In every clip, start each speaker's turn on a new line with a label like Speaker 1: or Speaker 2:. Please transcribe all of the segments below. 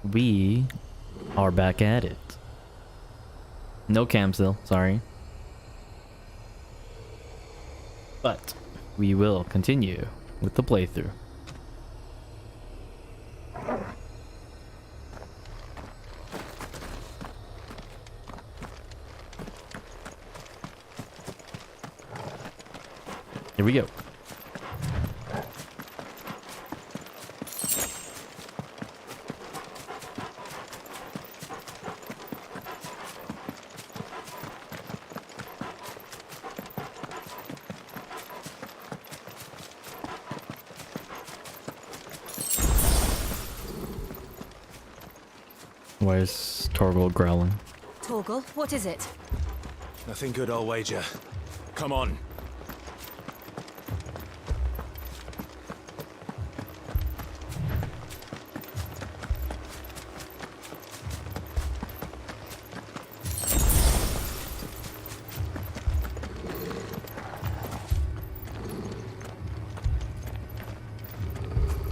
Speaker 1: we are back at it. No cam still, sorry. But we will continue with the playthrough. Here we go. Why is Torgal growling?
Speaker 2: Torgal, what is it?
Speaker 3: Nothing good, I'll wager. Come on.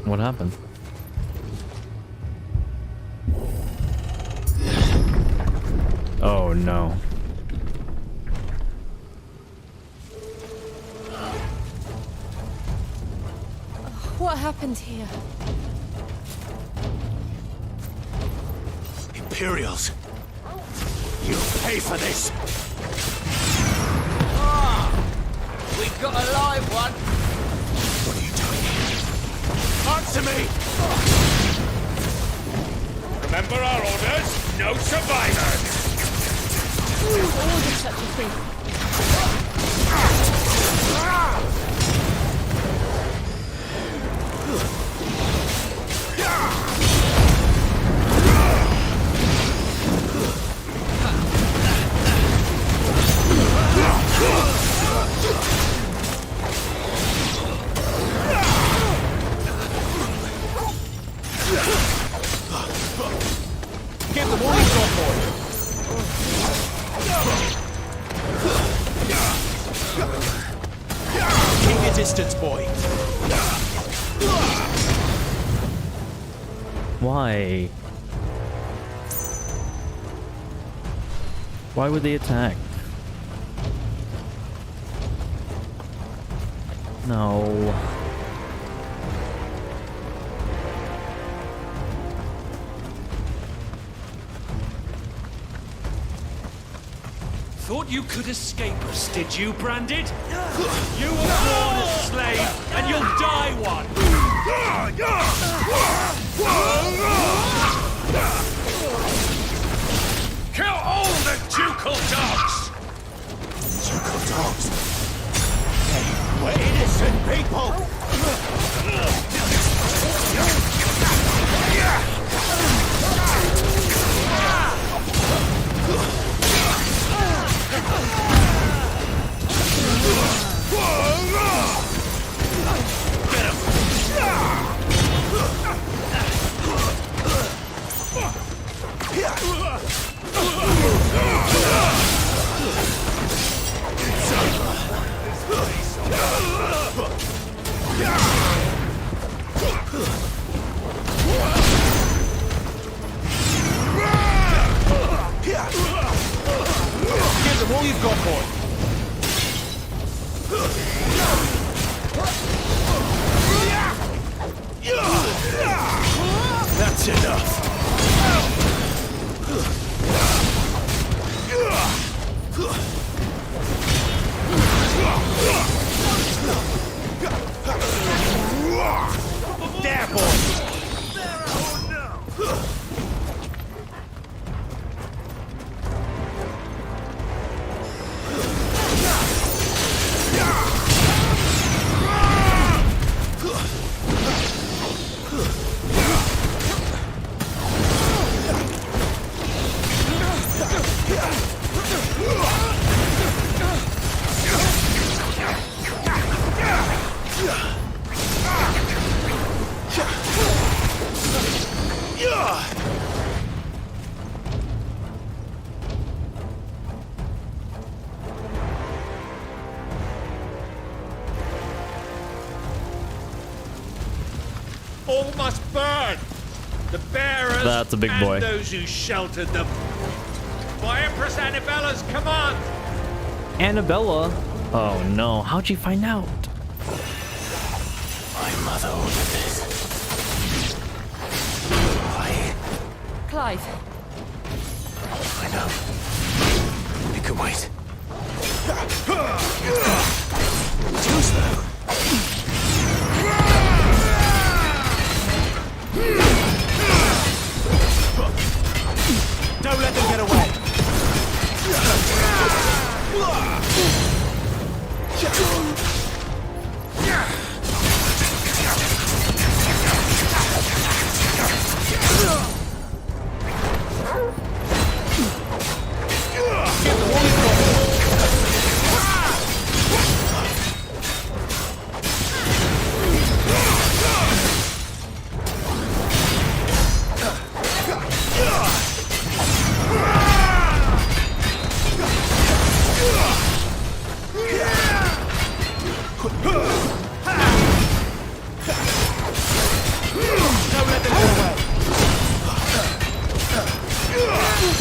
Speaker 1: What happened? Oh no.
Speaker 2: What happened here?
Speaker 3: Imperials! You'll pay for this!
Speaker 4: We've got a live one.
Speaker 3: What are you doing? Answer me! Remember our orders? No survivors!
Speaker 2: Who ordered such a thing?
Speaker 3: Get the warning shot, boy! Keep your distance, boy.
Speaker 1: Why? Why would they attack? No.
Speaker 5: Thought you could escape us, did you, Branded? You were born a slave, and you'll die one! Kill all the ducal dogs!
Speaker 3: Ducal dogs! Hey, we're innocent people! Give them all you've got, boy! That's enough! There, boy!
Speaker 5: bearers
Speaker 1: That's a big boy.
Speaker 5: and those who sheltered them. My Empress Annabella's command.
Speaker 1: Annabella? Oh no, how'd you find out?
Speaker 3: My mother ordered this.
Speaker 2: Clive,
Speaker 3: I know. It can wait. Too slow. Don't let them get away.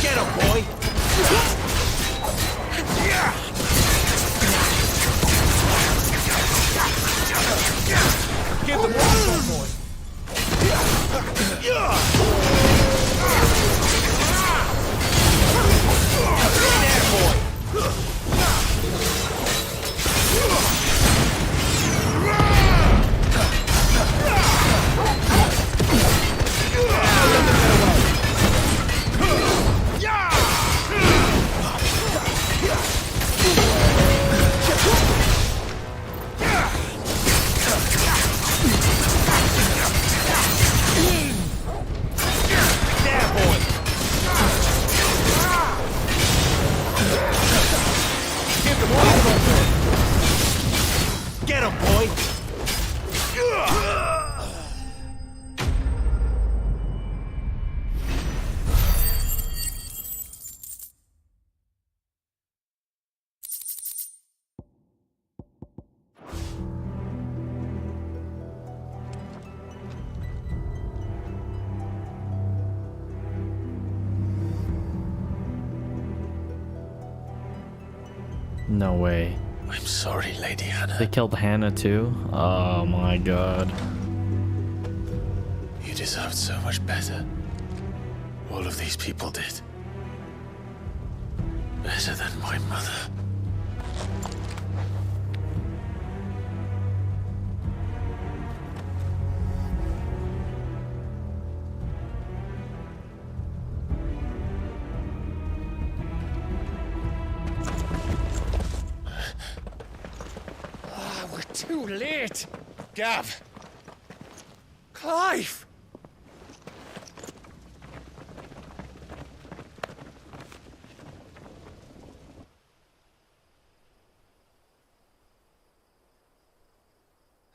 Speaker 3: Get him, boy! Give them one, boy! There, boy! Get him, boy!
Speaker 1: No way.
Speaker 3: I'm sorry, Lady Hannah.
Speaker 1: They killed Hannah too? Oh my god.
Speaker 3: You deserved so much better. All of these people did. Better than my mother.
Speaker 4: We're too late. Gav. Clive.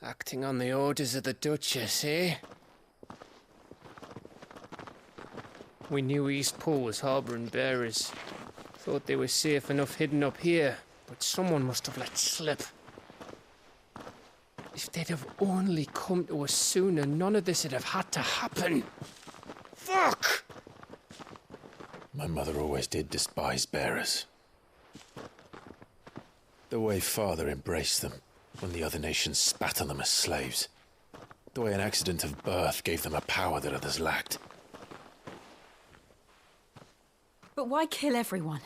Speaker 4: Acting on the orders of the Duchess, eh? We knew East Pool was harbouring bearers. Thought they were safe enough hidden up here, but someone must have let slip. If they'd have only come to us sooner, none of this would have had to happen. Fuck!
Speaker 3: My mother always did despise bearers. The way Father embraced them when the other nations spat on them as slaves. The way an accident of birth gave them a power that others lacked.
Speaker 2: but why kill everyone?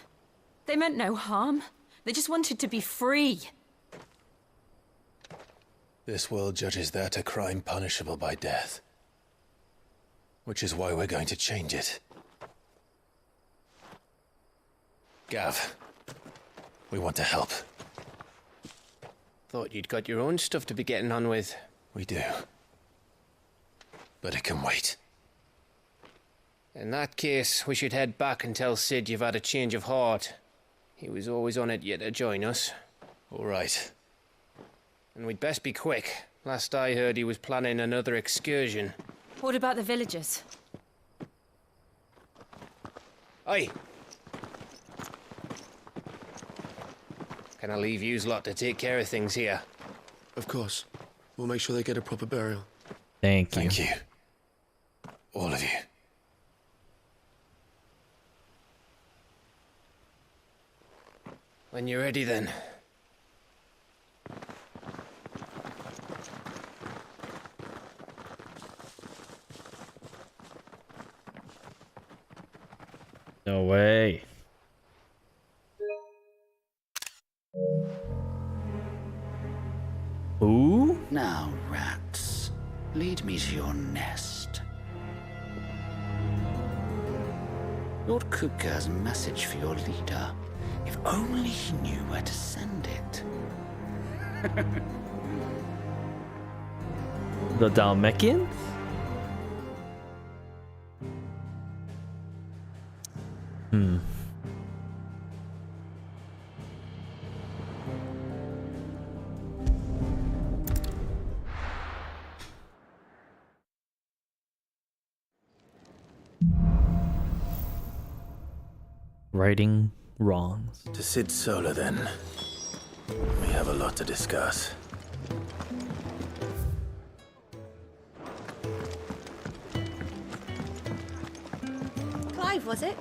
Speaker 2: They meant no harm. They just wanted to be free.
Speaker 3: This world judges that a crime punishable by death. Which is why we're going to change it. Gav, we want to help.
Speaker 4: Thought you'd got your own stuff to be getting on with.
Speaker 3: We do. But it can wait.
Speaker 4: In that case, we should head back and tell Sid you've had a change of heart. He was always on it yet to join us.
Speaker 3: All right.
Speaker 4: And we'd best be quick. Last I heard, he was planning another excursion.
Speaker 2: What about the villagers?
Speaker 4: Aye. Can I leave yous lot to take care of things here?
Speaker 6: Of course. We'll make sure they get a proper burial.
Speaker 1: Thank you.
Speaker 3: Thank you. All of you.
Speaker 4: When you're ready, then.
Speaker 1: No way. Ooh?
Speaker 6: Now, rats, lead me to your nest. Lord Kupka has a message for your leader. If only he knew where to send it.
Speaker 1: The Dalmekians? Righting wrongs.
Speaker 3: To Sid Solar, then. We have a lot to discuss.
Speaker 7: Clive, was it?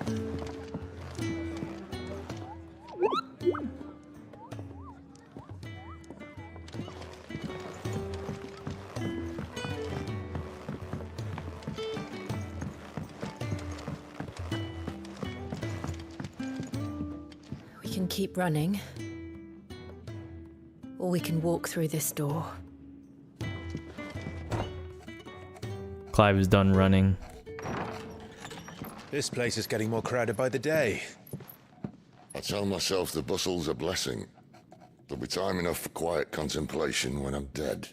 Speaker 2: We can keep running. Or we can walk through this door.
Speaker 1: Clive is done running.
Speaker 3: This place is getting more crowded by the day.
Speaker 8: I tell myself the bustle's a blessing. There'll be time enough for quiet contemplation when I'm dead.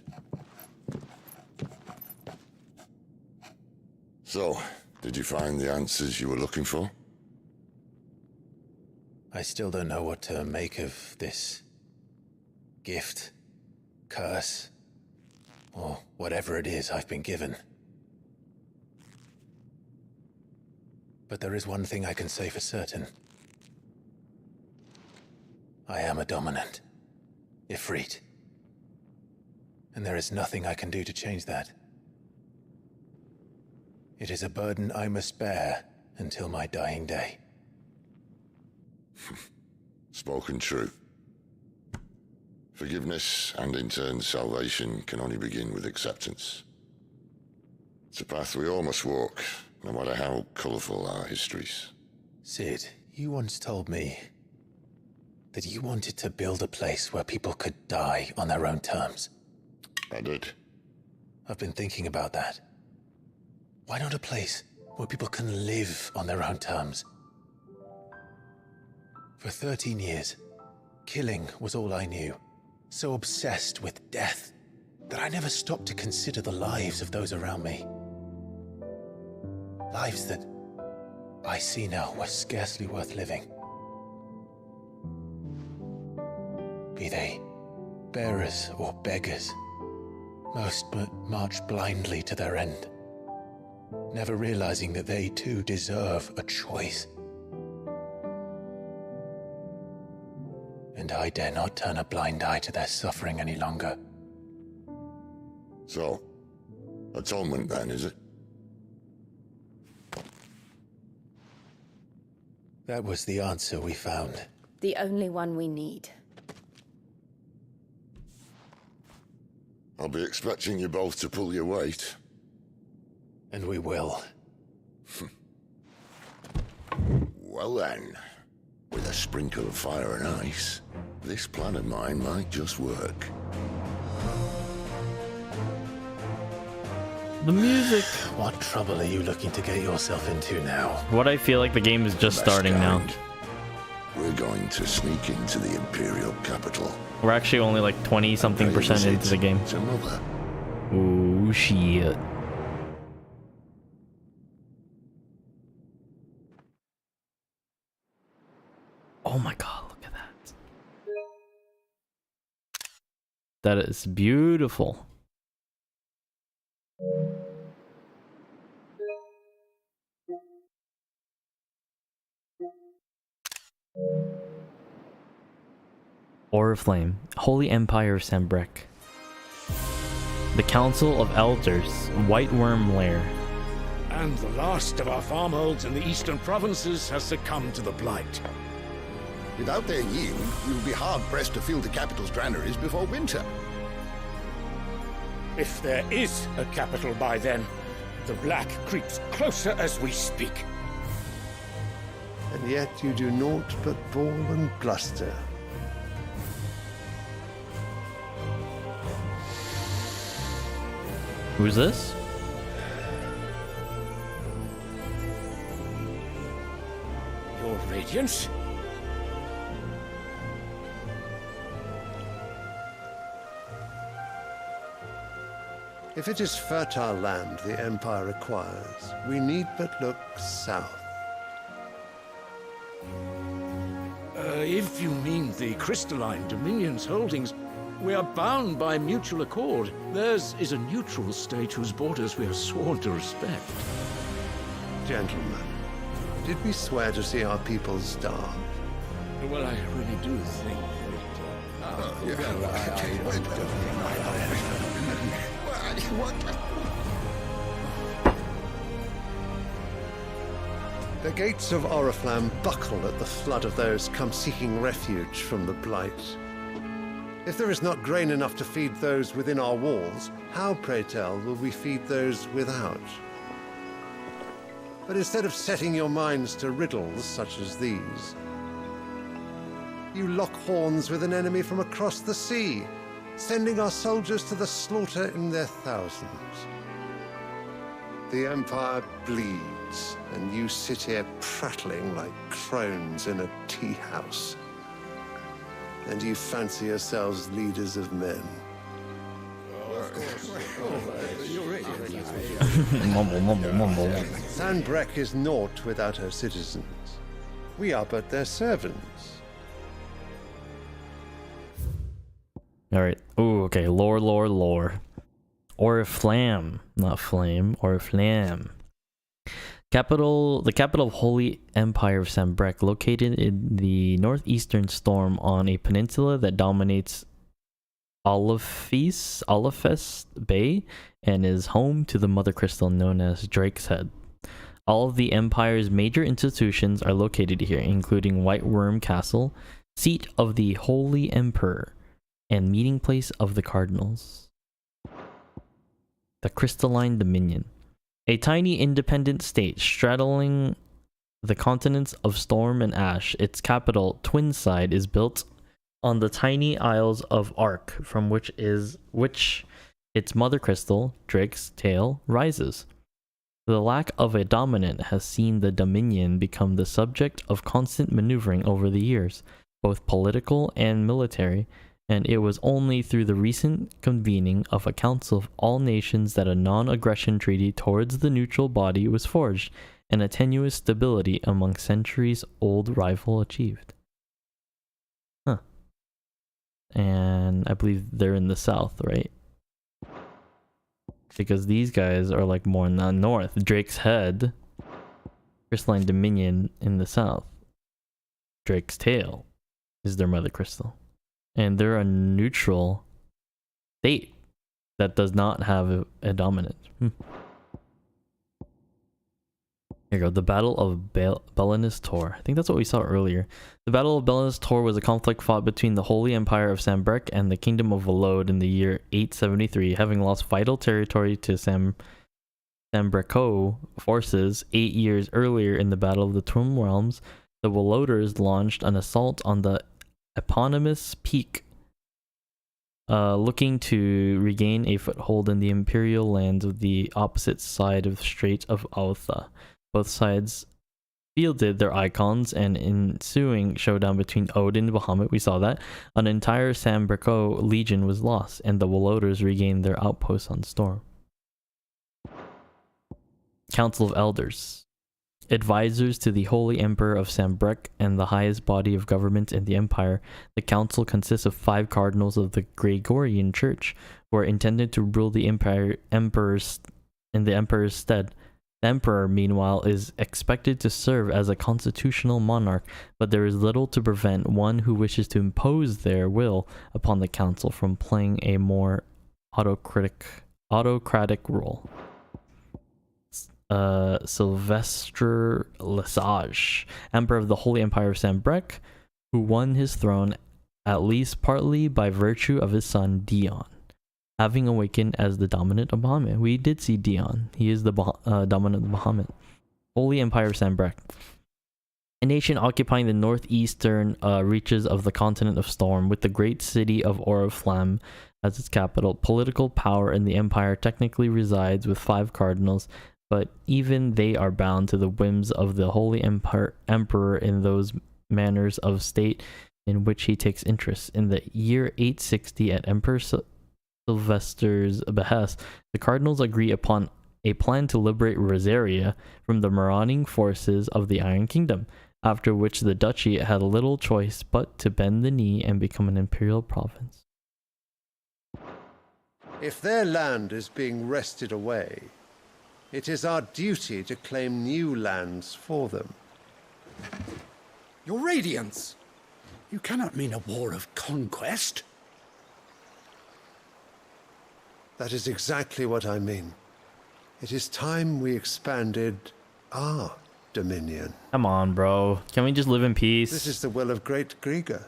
Speaker 8: So, did you find the answers you were looking for?
Speaker 3: I still don't know what to make of this gift, curse, or whatever it is I've been given. But there is one thing I can say for certain. I am a dominant, Ifrit. And there is nothing I can do to change that. It is a burden I must bear until my dying day.
Speaker 8: Spoken true. Forgiveness and in turn salvation can only begin with acceptance. It's a path we all must walk, no matter how colourful our histories.
Speaker 3: Sid, you once told me that you wanted to build a place where people could die on their own terms.
Speaker 8: I did.
Speaker 3: I've been thinking about that. Why not a place where people can live on their own terms? For 13 years, killing was all I knew. So obsessed with death that I never stopped to consider the lives of those around me. Lives that I see now were scarcely worth living. Be they bearers or beggars, most march blindly to their end, never realizing that they too deserve a choice. And I dare not turn a blind eye to their suffering any longer.
Speaker 8: So, atonement then, is it?
Speaker 3: That was the answer we found.
Speaker 7: The only one we need.
Speaker 8: I'll be expecting you both to pull your weight.
Speaker 3: And we will.
Speaker 8: Well then, with a sprinkle of fire and ice, this plan of mine might just work.
Speaker 1: The music.
Speaker 3: What trouble are you looking to get yourself into now?
Speaker 1: What I feel like the game is just
Speaker 8: Best
Speaker 1: starting now.
Speaker 8: kind. We're going to sneak into the Imperial capital.
Speaker 1: We're actually only like 20-something% into the game.
Speaker 8: To Mother.
Speaker 1: Oh shit. Oh my god, look at that. That is beautiful. Oriflame, Holy Empire of Sambrek. The Council of Elders, White Worm Lair.
Speaker 5: And the last of our farmholds in the eastern provinces has succumbed to the blight.
Speaker 9: Without their yield, we will be hard-pressed to fill the capital's granaries before winter.
Speaker 10: If there is a capital by then, the black creeps closer as we speak.
Speaker 11: And yet you do naught but bawl and bluster.
Speaker 1: Who's this?
Speaker 10: Your Radiance?
Speaker 11: If it is fertile land the Empire acquires, we need but look south.
Speaker 5: If you mean the crystalline Dominion's holdings, we are bound by mutual accord. Theirs is a neutral state whose borders we are sworn to respect.
Speaker 11: Gentlemen, did we swear to see our people starve?
Speaker 5: Well, I really do think
Speaker 11: The gates of Oriflamme buckle at the flood of those come seeking refuge from the Blight. If there is not grain enough to feed those within our walls, how, pray tell, will we feed those without? But instead of setting your minds to riddles such as these, you lock horns with an enemy from across the sea, sending our soldiers to the slaughter in their thousands. The Empire bleeds, and you sit here prattling like crones in a tea house. And you fancy yourselves leaders of men.
Speaker 1: Mumble, mumble, mumble.
Speaker 11: Sanbreque is naught without her citizens. We are but their servants.
Speaker 1: Alright. Ooh, okay. Lore. Oriflamme. Not flame. Oriflamme. The capital of Holy Empire of Sanbreque, located in the northeastern storm on a peninsula that dominates Olafest Bay and is home to the mother crystal known as Drake's Head. All of the Empire's major institutions are located here, including White Worm Castle, seat of the Holy Emperor, and meeting place of the Cardinals. The Crystalline Dominion. A tiny independent state straddling the continents of Storm and Ash, its capital, Twinside, is built on the tiny Isles of Ark, from which its mother crystal, Drake's Tail, rises. The lack of a dominant has seen the Dominion become the subject of constant maneuvering over the years, both political and military, and it was only through the recent convening of a Council of All Nations that a non-aggression treaty towards the neutral body was forged, and a tenuous stability among centuries-old rival achieved. Huh. And I believe they're in the south, right? Because these guys are like more in the north. Drake's Head, Crystalline Dominion in the south. Drake's Tail is their mother crystal. And they're a neutral state that does not have a dominant. Here you go. The Battle of Belinus Tor. I think that's what we saw earlier. The Battle of Belinus Tor was a conflict fought between the Holy Empire of Sanbreque and the Kingdom of Volode in the year 873. Having lost vital territory to Sanbrequot forces 8 years earlier in the Battle of the Twin Realms, the Voloders launched an assault on the eponymous peak, looking to regain a foothold in the imperial lands of the opposite side of the Strait of Altha. Both sides fielded their icons, and ensuing showdown between Odin and Bahamut, we saw that, an entire Sanbrequot legion was lost, and the Voloders regained their outposts on Storm. Council of Elders. Advisors to the Holy Emperor of Sanbreque and the highest body of government in the Empire, the council consists of 5 cardinals of the Gregorian Church, who are intended to rule the emperor's stead. The emperor, meanwhile, is expected to serve as a constitutional monarch, but there is little to prevent one who wishes to impose their will upon the council from playing a more autocratic role. Sylvestre Lesage, Emperor of the Holy Empire of Sanbreque, who won his throne at least partly by virtue of his son Dion, having awakened as the dominant of Bahamut. We did see Dion. He is the dominant of Bahamut. Holy Empire of Sanbreque. A nation occupying the northeastern reaches of the continent of Storm, with the great city of Oriflamme as its capital. Political power in the empire technically resides with 5 cardinals, but even they are bound to the whims of the Holy Emperor in those manners of state in which he takes interest. In the year 860, at Emperor Sylvester's behest, the cardinals agree upon a plan to liberate Rosaria from the marauding forces of the Iron Kingdom, after which the duchy had little choice but to bend the knee and become an imperial province.
Speaker 11: If their land is being wrested away, it is our duty to claim new lands for them.
Speaker 12: Your Radiance! You cannot mean a war of conquest.
Speaker 11: That is exactly what I mean. It is time we expanded our dominion.
Speaker 1: Come on, bro. Can we just live in peace?
Speaker 11: This is the will of great Grieger.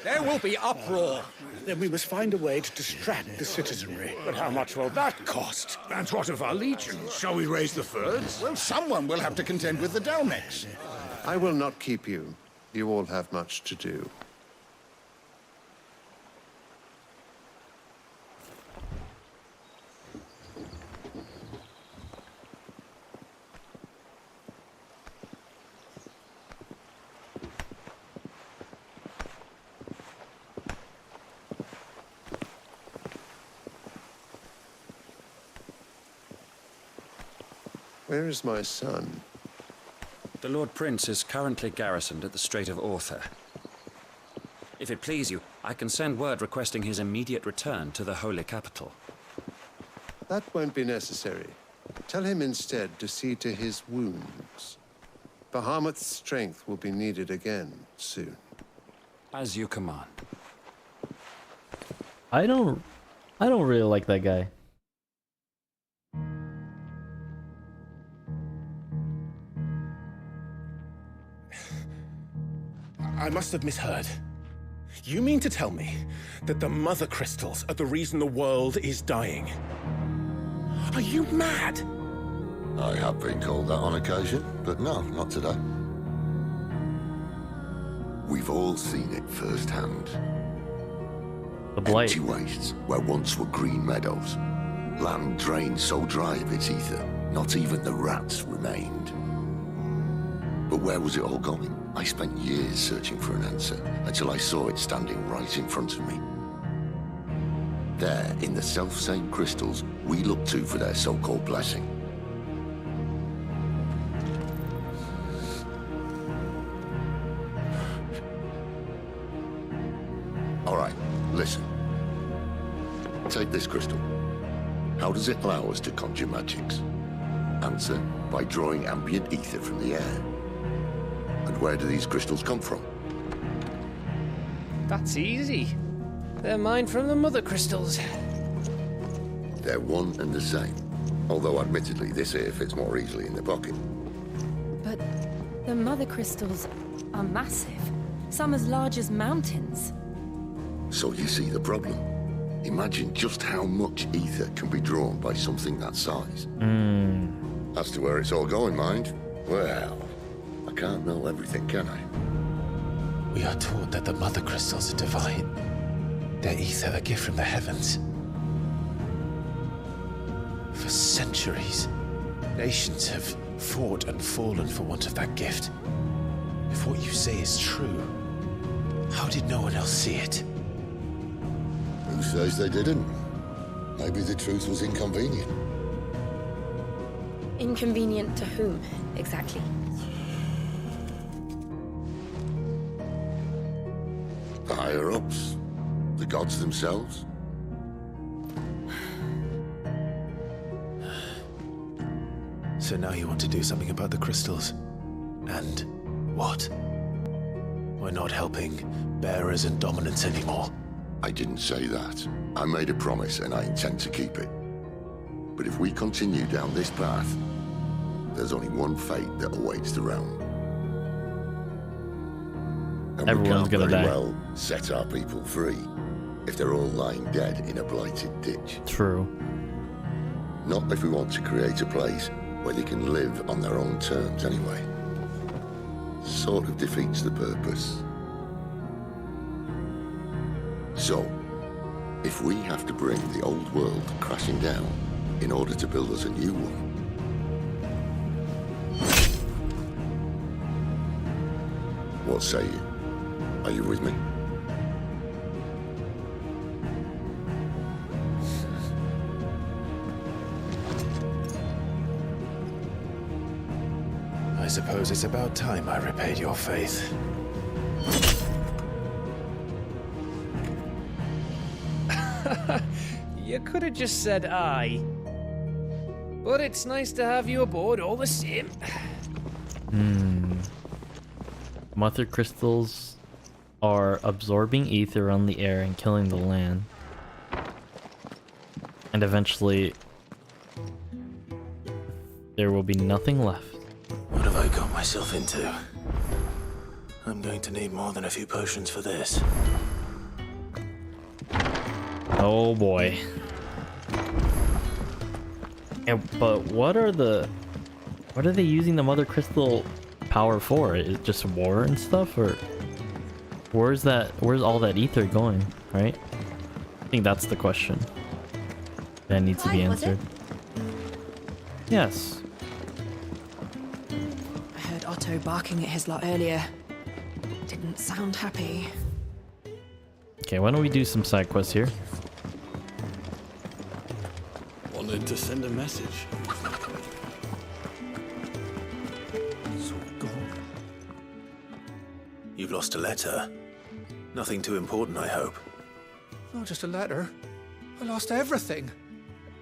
Speaker 12: There will be uproar. Then we must find a way to distract the citizenry. But how much will that cost?
Speaker 5: And what of our legions? Shall we raise the thirds?
Speaker 9: Well, someone will have to contend with the Dalmex.
Speaker 11: I will not keep you. You all have much to do. Where is my son?
Speaker 13: The Lord Prince is currently garrisoned at the Strait of Arthur. If it please you, I can send word requesting his immediate return to the Holy Capital.
Speaker 11: That won't be necessary. Tell him instead to see to his wounds. Bahamut's strength will be needed again soon.
Speaker 13: As you command.
Speaker 1: I don't really like that guy.
Speaker 10: I must have misheard. You mean to tell me that the mother crystals are the reason the world is dying? Are you mad?
Speaker 8: I have been called that on occasion, but no, not today. We've all seen it firsthand.
Speaker 1: The blight.
Speaker 8: Empty wastes where once were green meadows. Land drained so dry of its ether, not even the rats remained. But where was it all going? I spent years searching for an answer, until I saw it standing right in front of me. There, in the self-same crystals we look to for their so-called blessing. All right, listen. Take this crystal. How does it allow us to conjure magics? Answer, by drawing ambient ether from the air. And where do these crystals come from?
Speaker 4: That's easy. They're mined from the mother crystals.
Speaker 8: They're one and the same. Although admittedly this here fits more easily in the pocket.
Speaker 2: But the mother crystals are massive. Some as large as mountains.
Speaker 8: So you see the problem. Imagine just how much ether can be drawn by something that size. As to where it's all going, mind? Well, I can't know everything, can I?
Speaker 3: We are taught that the mother crystals are divine. Their ether a gift from the heavens. For centuries, nations have fought and fallen for want of that gift. If what you say is true, how did no one else see it?
Speaker 8: Who says they didn't? Maybe the truth was inconvenient.
Speaker 7: Inconvenient to whom, exactly?
Speaker 8: The higher-ups? The gods themselves?
Speaker 3: So now you want to do something about the crystals. And what? We're not helping bearers and dominants anymore.
Speaker 8: I didn't say that. I made a promise and I intend to keep it. But if we continue down this path, there's only one fate that awaits the realm. And
Speaker 1: Everyone's
Speaker 8: we can't
Speaker 1: gonna
Speaker 8: very
Speaker 1: die.
Speaker 8: well set our people free if they're all lying dead in a blighted ditch.
Speaker 1: True.
Speaker 8: Not if we want to create a place where they can live on their own terms anyway. Sort of defeats the purpose. So, if we have to bring the old world crashing down in order to build us a new one, what say you? Are you with me?
Speaker 3: I suppose it's about time I repaid your faith.
Speaker 4: You could have just said aye. But it's nice to have you aboard all the same.
Speaker 1: Mother crystals are absorbing ether on the air and killing the land. And eventually, there will be nothing left.
Speaker 3: What have I got myself into? I'm going to need more than a few potions for this.
Speaker 1: Oh boy. But what are they using the mother crystal power for? Is it just war and stuff, or where's all that ether going, right? I think that's the question that needs to be answered. Yes.
Speaker 14: I heard Otto barking at his lot earlier. Didn't sound happy.
Speaker 1: Okay, why don't we do some side quests here?
Speaker 15: Wanted to send a message.
Speaker 3: You've lost a letter. Nothing too important, I hope.
Speaker 12: Not just a letter. I lost everything.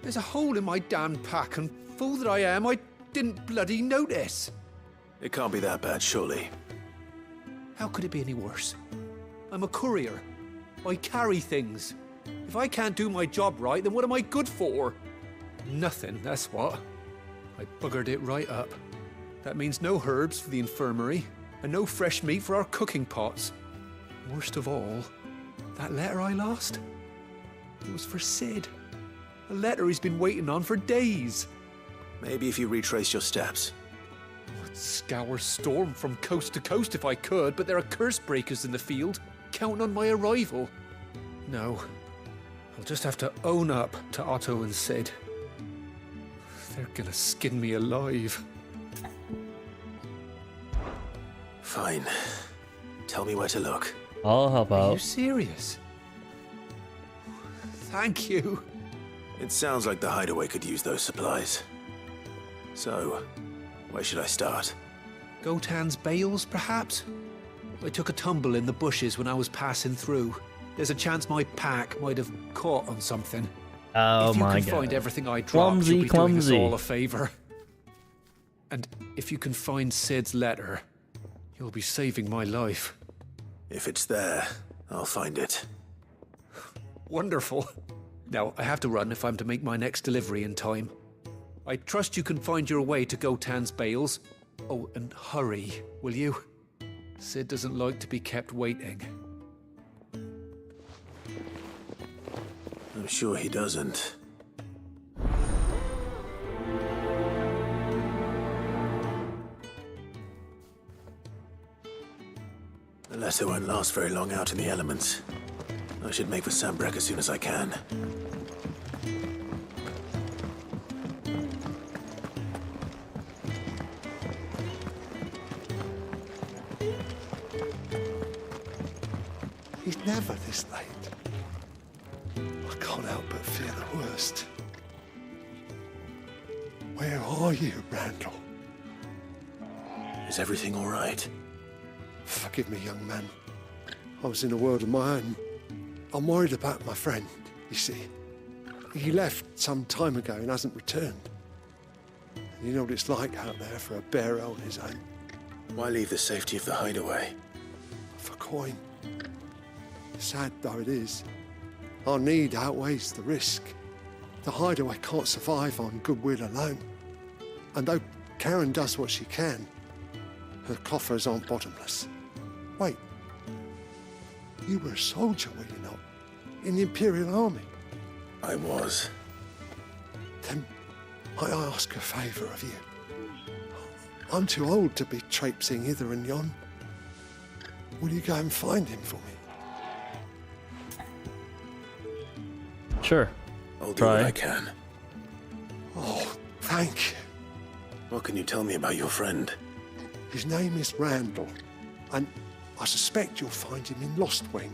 Speaker 12: There's a hole in my damn pack, and fool that I am, I didn't bloody notice.
Speaker 3: It can't be that bad, surely.
Speaker 12: How could it be any worse? I'm a courier. I carry things. If I can't do my job right, then what am I good for? Nothing, that's what. I buggered it right up. That means no herbs for the infirmary, and no fresh meat for our cooking pots. Worst of all, that letter I lost, it was for Sid. A letter he's been waiting on for days.
Speaker 3: Maybe if you retrace your steps.
Speaker 12: I'd scour Storm from coast to coast if I could, but there are curse breakers in the field, counting on my arrival. No, I'll just have to own up to Otto and Sid. They're gonna skin me alive.
Speaker 3: Fine. Tell me where to look.
Speaker 1: I'll help
Speaker 12: Are you
Speaker 1: out.
Speaker 12: serious? Thank you.
Speaker 3: It sounds like the hideaway could use those supplies. So, where should I start?
Speaker 12: Gotan's bales, perhaps? I took a tumble in the bushes when I was passing through. There's a chance my pack might have caught on something.
Speaker 1: Oh my god.
Speaker 12: If you can find everything I dropped,
Speaker 1: Clumsy,
Speaker 12: you'll be doing us
Speaker 1: clumsy.
Speaker 12: all a favor. And if you can find Sid's letter, you'll be saving my life.
Speaker 3: If it's there, I'll find it.
Speaker 12: Wonderful. Now, I have to run if I'm to make my next delivery in time. I trust you can find your way to Gotan's bales. Oh, and hurry, will you? Sid doesn't like to be kept waiting.
Speaker 3: I'm sure he doesn't. The letter won't last very long out in the elements. I should make for Sambrek as soon as I can.
Speaker 11: He's never this late. I can't help but fear the worst. Where are you, Randall?
Speaker 3: Is everything all right?
Speaker 11: Forgive me, young man. I was in a world of my own. I'm worried about my friend, you see. He left some time ago and hasn't returned. And you know what it's like out there for a bearer on his own.
Speaker 3: Why leave the safety of the hideaway?
Speaker 11: For coin. Sad though it is, our need outweighs the risk. The hideaway can't survive on goodwill alone. And though Karen does what she can. Her coffers aren't bottomless. Wait. You were a soldier, were you not? In the Imperial Army?
Speaker 3: I was.
Speaker 11: Then I ask a favour of you. I'm too old to be traipsing hither and yon. Will you go and find him for me?
Speaker 1: Sure.
Speaker 3: I'll do what I can.
Speaker 11: Oh, thank you.
Speaker 3: What can you tell me about your friend?
Speaker 11: His name is Randall, and I suspect you'll find him in Lost Wing.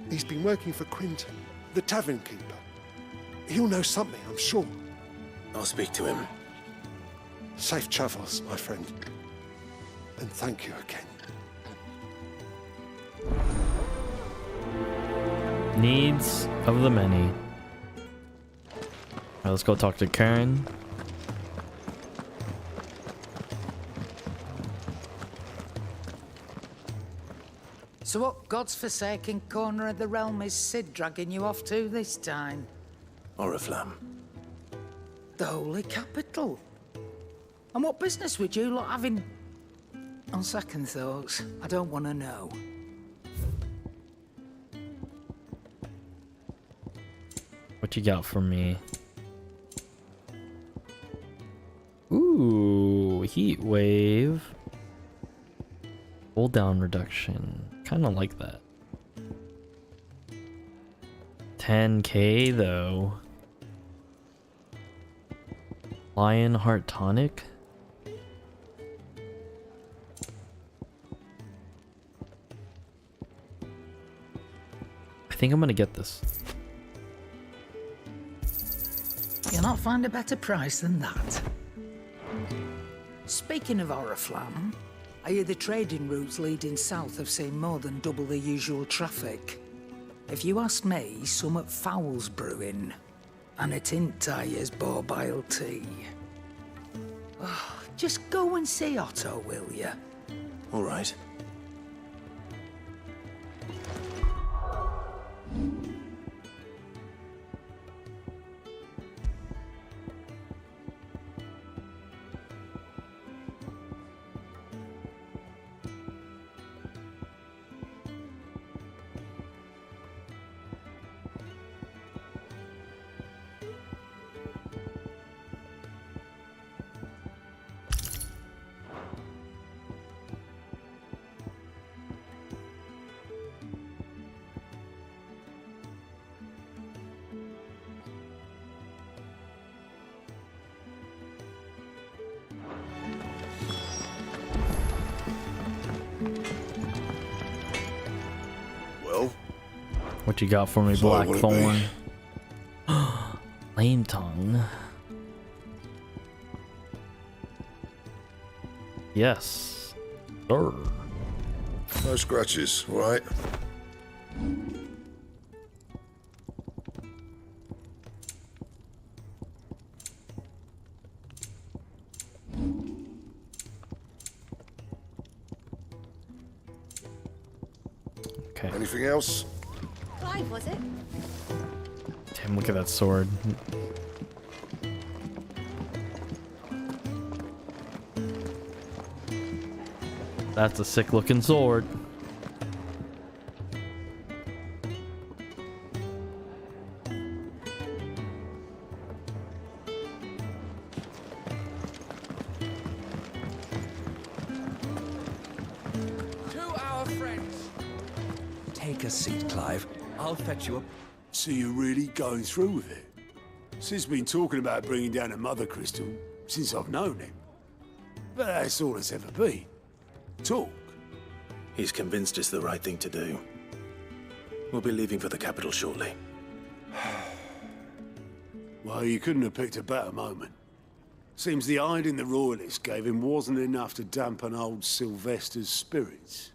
Speaker 11: He's been working for Quinton, the tavern keeper. He'll know something, I'm sure.
Speaker 3: I'll speak to him.
Speaker 11: Safe travels, my friend. And thank you again.
Speaker 1: Needs of the many. Alright, let's go talk to Karen.
Speaker 16: So what God's forsaken corner of the realm is Sid dragging you off to this time?
Speaker 3: Oriflamme.
Speaker 16: The Holy Capital. And what business would you lot having? On second thoughts, I don't want to know.
Speaker 1: What you got for me? Ooh, heat wave. Cooldown reduction. Kind of like that. 10k though. Lionheart tonic. I think I'm gonna get this.
Speaker 16: You'll not find a better price than that. Speaking of Oriflamme, I hear the trading routes leading south have seen more than double the usual traffic. If you ask me, some foul's brewing, and it ain't Tyre's borbile tea. Oh, just go and see Otto, will you?
Speaker 3: All right.
Speaker 1: What you got for me,
Speaker 9: So what
Speaker 1: Blackthorn? Lame tongue. Yes, sir.
Speaker 8: No scratches, all right?
Speaker 1: Okay.
Speaker 8: Anything else?
Speaker 7: Clive, was it?
Speaker 1: Damn, look at that sword. That's a sick looking sword.
Speaker 17: Take a seat, Clive. I'll fetch you up.
Speaker 18: So you're really going through with it? Sid's been talking about bringing down a mother crystal since I've known him. But that's all it's ever been. Talk.
Speaker 3: He's convinced it's the right thing to do. We'll be leaving for the capital shortly.
Speaker 18: Well, you couldn't have picked a better moment. Seems the hiding the royalists gave him wasn't enough to dampen old Sylvester's spirits.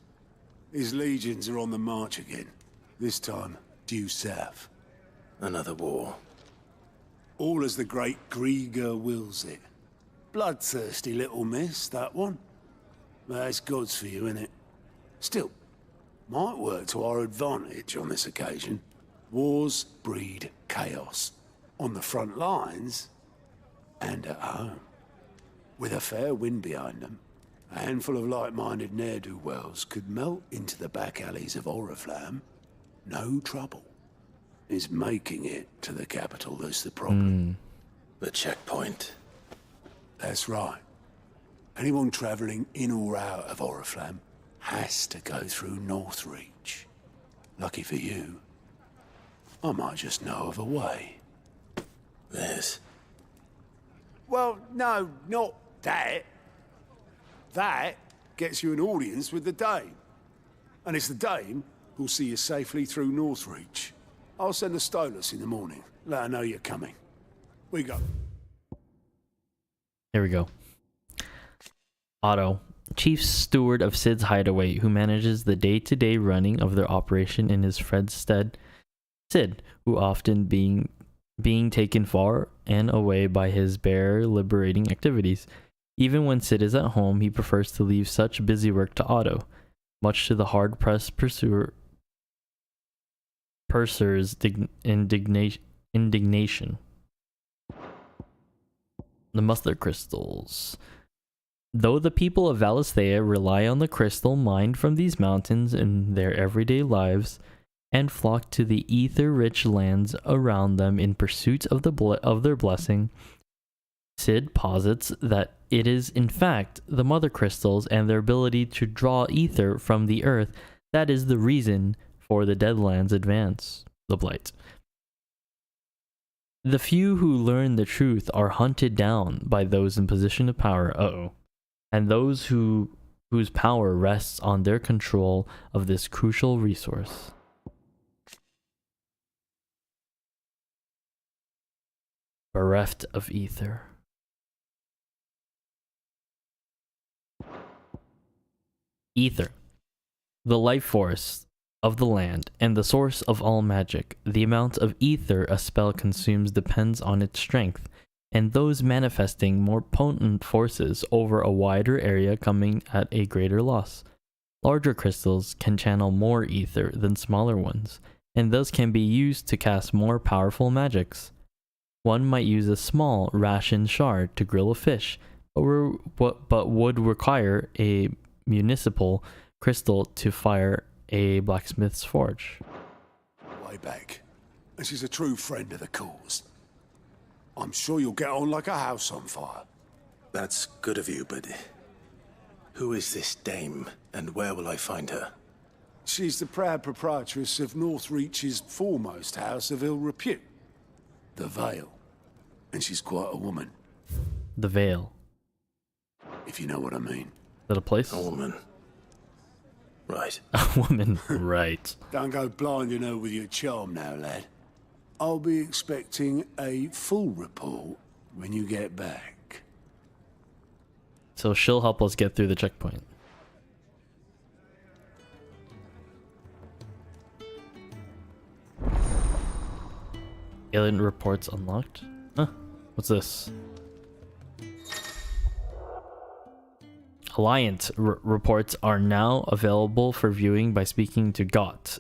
Speaker 18: His legions are on the march again. This time, due south.
Speaker 3: Another war.
Speaker 18: All as the great Grieger wills it. Bloodthirsty little miss, that one. That's God's for you, innit? Still, might work to our advantage on this occasion. Wars breed chaos. On the front lines, and at home. With a fair wind behind them, a handful of like-minded ne'er-do-wells could melt into the back alleys of Oriflamme. No trouble. It's making it to the capital that's the problem.
Speaker 3: The checkpoint.
Speaker 18: That's right. Anyone travelling in or out of Oriflamme has to go through Northreach. Lucky for you, I might just know of a way.
Speaker 3: This?
Speaker 18: Well, no, not that. That gets you an audience with the Dame. And it's the Dame who'll see you safely through Northreach. I'll send the Stolas in the morning. Let her know you're coming. We go.
Speaker 1: Here we go. Otto, chief steward of Sid's hideaway, who manages the day-to-day running of their operation in his friend's stead. Sid, who often being taken far and away by his bear liberating activities. Even when Sid is at home, he prefers to leave such busy work to Otto, much to the hard-pressed purser's indignation. The mother crystals. Though the people of Valisthea rely on the crystal mined from these mountains in their everyday lives, and flock to the ether-rich lands around them in pursuit of their blessing, Sid posits that it is in fact the mother crystals and their ability to draw ether from the earth that is the reason for the Deadlands' advance, the Blight. The few who learn the truth are hunted down by those in position of power, and those whose power rests on their control of this crucial resource. Bereft of ether. Ether, the life force of the land and the source of all magic. The amount of ether a spell consumes depends on its strength, and those manifesting more potent forces over a wider area coming at a greater loss. Larger crystals can channel more ether than smaller ones, and thus can be used to cast more powerful magics. One might use a small ration shard to grill a fish, but would require a municipal crystal to fire a blacksmith's forge.
Speaker 18: Way back. And she's a true friend of the cause. I'm sure you'll get on like a house on fire.
Speaker 3: That's good of you, but who is this dame, and where will I find her?
Speaker 18: She's the proud proprietress of Northreach's foremost house of ill repute, the Vale. And she's quite a woman.
Speaker 1: The Vale.
Speaker 18: If you know what I mean.
Speaker 1: Is that a place?
Speaker 3: A woman. Right.
Speaker 1: A woman, right.
Speaker 18: Don't go blinding her with your charm now, lad. I'll be expecting a full report when you get back.
Speaker 1: So she'll help us get through the checkpoint. Alien reports unlocked. Huh? What's this? Alliant reports are now available for viewing by speaking to Gott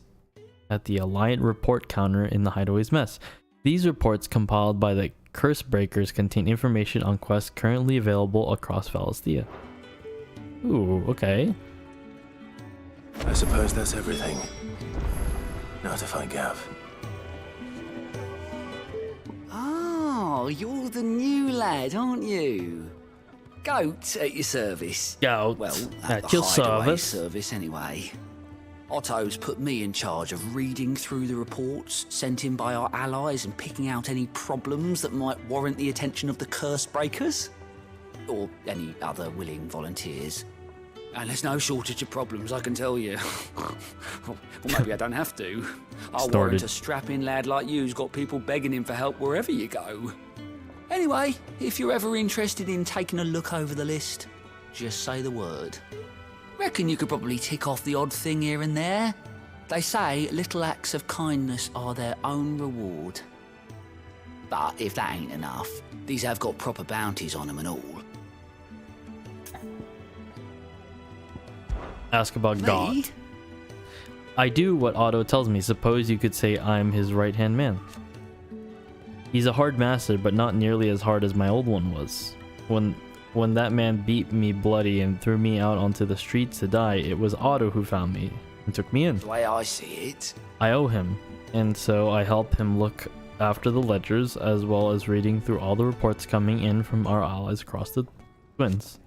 Speaker 1: at the Alliant report counter in the Hideaway's mess. These reports, compiled by the Curse Breakers, contain information on quests currently available across Valisthea. Ooh, okay.
Speaker 3: I suppose that's everything. Now to find Gav.
Speaker 6: Oh, you're the new lad, aren't you? Goat at your service.
Speaker 1: Goat
Speaker 6: well,
Speaker 1: at
Speaker 6: the
Speaker 1: your
Speaker 6: hideaway
Speaker 1: service
Speaker 6: anyway. Otto's put me in charge of reading through the reports sent in by our allies and picking out any problems that might warrant the attention of the Curse Breakers. Or any other willing volunteers. And there's no shortage of problems, I can tell you. Well, maybe I don't have to. I'll warrant a strapping lad like you's got people begging him for help wherever you go. Anyway, if you're ever interested in taking a look over the list, just say the word. Reckon you could probably tick off the odd thing here and there. They say little acts of kindness are their own reward. But if that ain't enough, these have got proper bounties on them and all.
Speaker 1: Ask about God. I do what Otto tells me. Suppose you could say I'm his right-hand man. He's a hard master, but not nearly as hard as my old one was. When when that man beat me bloody and threw me out onto the streets to die, it was Otto who found me and took me in.
Speaker 6: The way I see it,
Speaker 1: I owe him, and so I help him look after the ledgers as well as reading through all the reports coming in from our allies across the twins.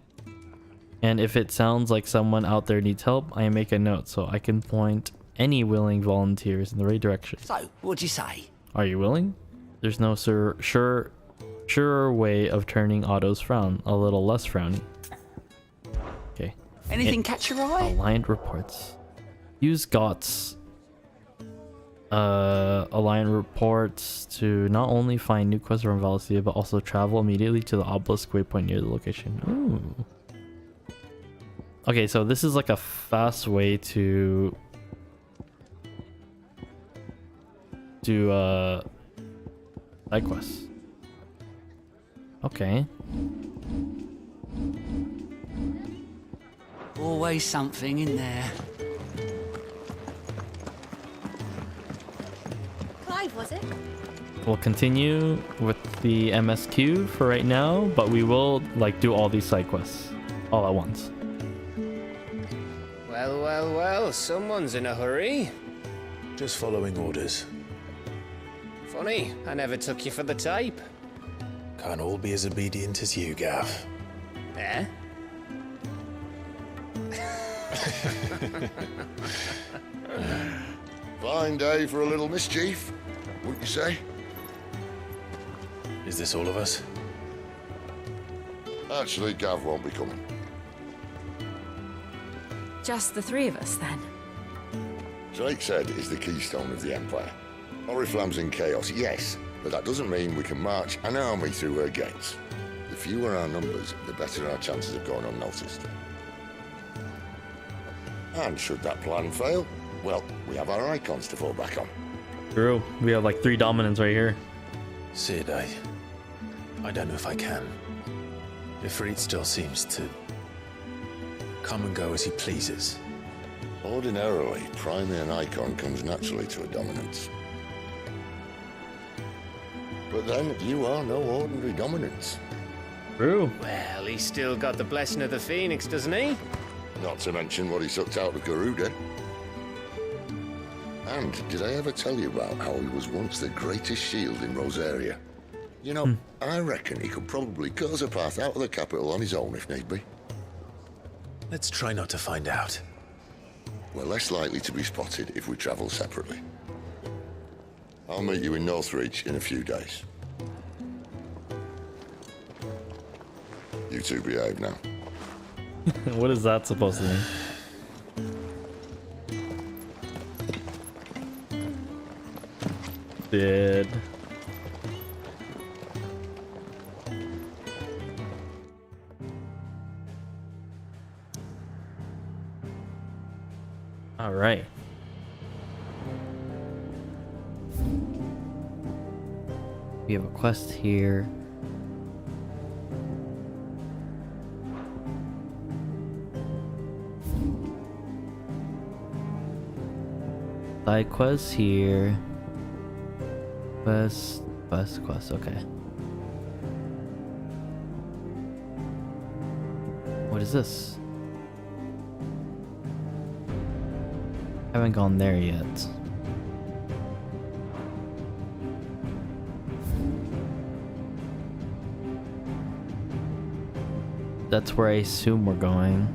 Speaker 1: And if it sounds like someone out there needs help, I make a note so I can point any willing volunteers in the right direction.
Speaker 6: So, what'd you say?
Speaker 1: Are you willing? There's no surer way of turning Otto's frown a little less frowny. Okay.
Speaker 6: Anything catch your eye?
Speaker 1: Aligned reports. Use GOTS aligned reports to not only find new quests from Valencia, but also travel immediately to the obelisk waypoint near the location. Ooh. Okay, so this is like a fast way to do side quests. Okay.
Speaker 6: Always something in there.
Speaker 7: Clive, was it?
Speaker 1: We'll continue with the MSQ for right now, but we will like do all these side quests all at once.
Speaker 4: Well, well, well, someone's in a hurry.
Speaker 3: Just following orders.
Speaker 4: Funny, I never took you for the type.
Speaker 3: Can't all be as obedient as you, Gav.
Speaker 4: Eh?
Speaker 8: Fine day for a little mischief, wouldn't you say?
Speaker 3: Is this all of us?
Speaker 8: Actually, Gav won't be coming.
Speaker 2: Just the three of us, then?
Speaker 8: Drake's Head is the keystone of the Empire. Oriflamme's in chaos, yes, but that doesn't mean we can march an army through her gates. The fewer our numbers, the better our chances of going unnoticed. And should that plan fail, well, we have our icons to fall back on.
Speaker 1: True. We have like 3 dominants right here.
Speaker 3: Sid, I don't know if I can. Ifrit still seems to come and go as he pleases.
Speaker 8: Ordinarily, priming an icon comes naturally to a dominance. But then, you are no ordinary dominance.
Speaker 1: True.
Speaker 4: Well, he's still got the blessing of the Phoenix, doesn't he?
Speaker 8: Not to mention what he sucked out of Garuda. And did I ever tell you about how he was once the greatest shield in Rosaria? You know, I reckon he could probably cut us a path out of the capital on his own if need be.
Speaker 3: Let's try not to find out.
Speaker 8: We're less likely to be spotted if we travel separately. I'll meet you in Northreach in a few days. You two behave now.
Speaker 1: What is that supposed to mean? Did... All right. We have a quest here. Side quest here. Quest, okay. What is this? Haven't gone there yet. That's where I assume we're going.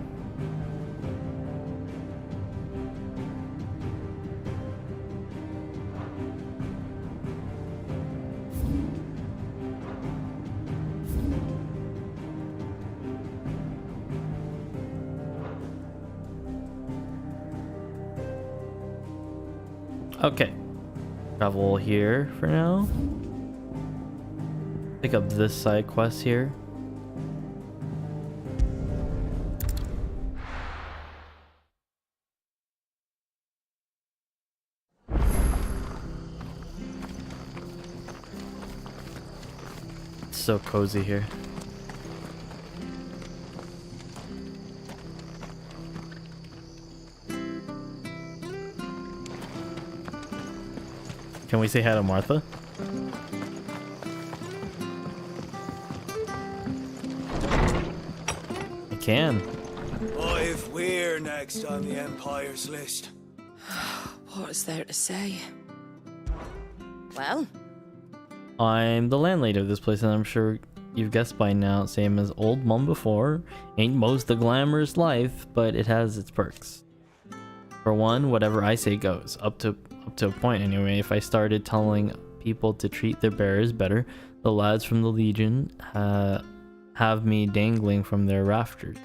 Speaker 1: Okay. Travel here for now. Pick up this side quest here. It's so cozy here. Can we say hi to Martha? can.
Speaker 19: What if we're next on the Empire's list?
Speaker 14: What is there to say? Well,
Speaker 1: I'm the landlady of this place, and I'm sure you've guessed by now, same as old mum before. Ain't most the glamorous life, but it has its perks. For one, whatever I say goes, up to a point anyway. If I started telling people to treat their bearers better, the lads from the Legion have me dangling from their rafters.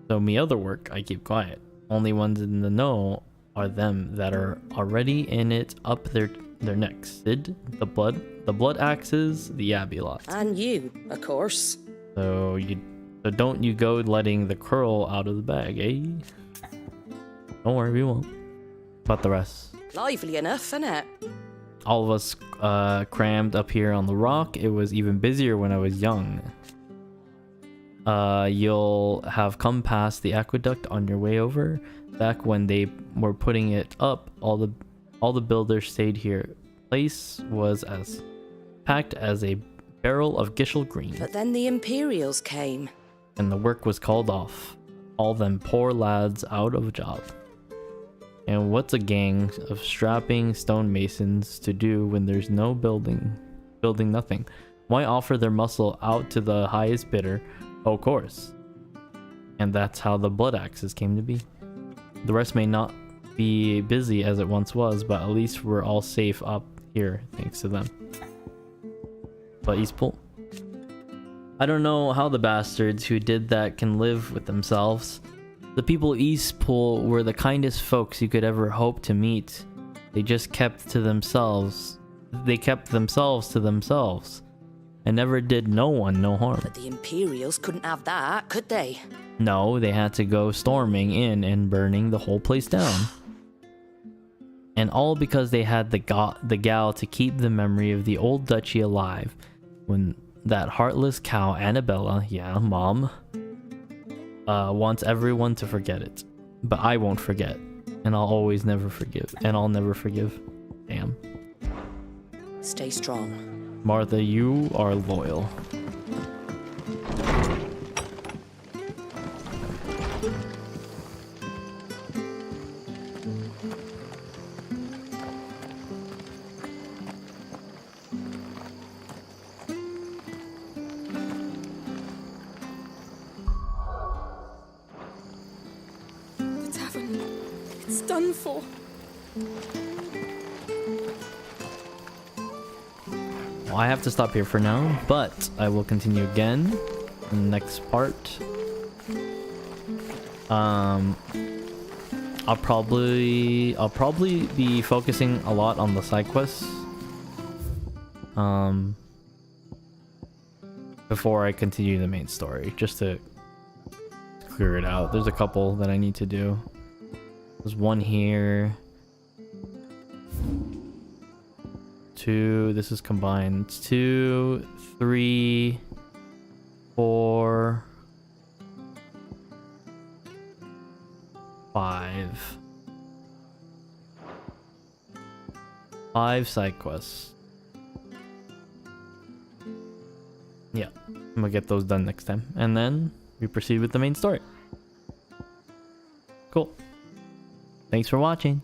Speaker 1: So me other work, I keep quiet. Only ones in the know are them that are already in it up their necks. Sid, the blood axes, the Abbey lot.
Speaker 14: And you, of course.
Speaker 1: So don't you go letting the curl out of the bag, eh? Don't worry, we won't. But the rest.
Speaker 14: Lively enough, innit?
Speaker 1: All of us crammed up here on the rock. It was even busier when I was young. You'll have come past the aqueduct on your way over. Back when they were putting it up, all the builders stayed here. Place was as packed as a barrel of Gishel green.
Speaker 14: But then the Imperials came.
Speaker 1: And the work was called off. All them poor lads out of a job. And what's a gang of strapping stonemasons to do when there's no building nothing? Why offer their muscle out to the highest bidder? Of course. And that's how the blood axes came to be. The rest may not be busy as it once was, but at least we're all safe up here thanks to them. But Eastpool? I don't know how the bastards who did that can live with themselves. The people of Eastpool were the kindest folks you could ever hope to meet. They just kept to themselves. They kept themselves to themselves. And never did no one no harm.
Speaker 14: But the Imperials couldn't have that, could they?
Speaker 1: No, they had to go storming in and burning the whole place down. And all because they had the gal to keep the memory of the old duchy alive. When that heartless cow Annabella, yeah, Mom, wants everyone to forget it. But I won't forget. And I'll always never forgive. And I'll never forgive. Damn.
Speaker 14: Stay strong.
Speaker 1: Martha, you are loyal.
Speaker 2: The tavern. It's done for.
Speaker 1: Well, I have to stop here for now, but I will continue again in the next part. I'll probably be focusing a lot on the side quests. Before I continue the main story, just to clear it out. There's a couple that I need to do. There's one here. 2, this is combined. 2, 3, 4, 5. 5 side quests. Yeah, I'm gonna get those done next time. And then we proceed with the main story. Cool. Thanks for watching.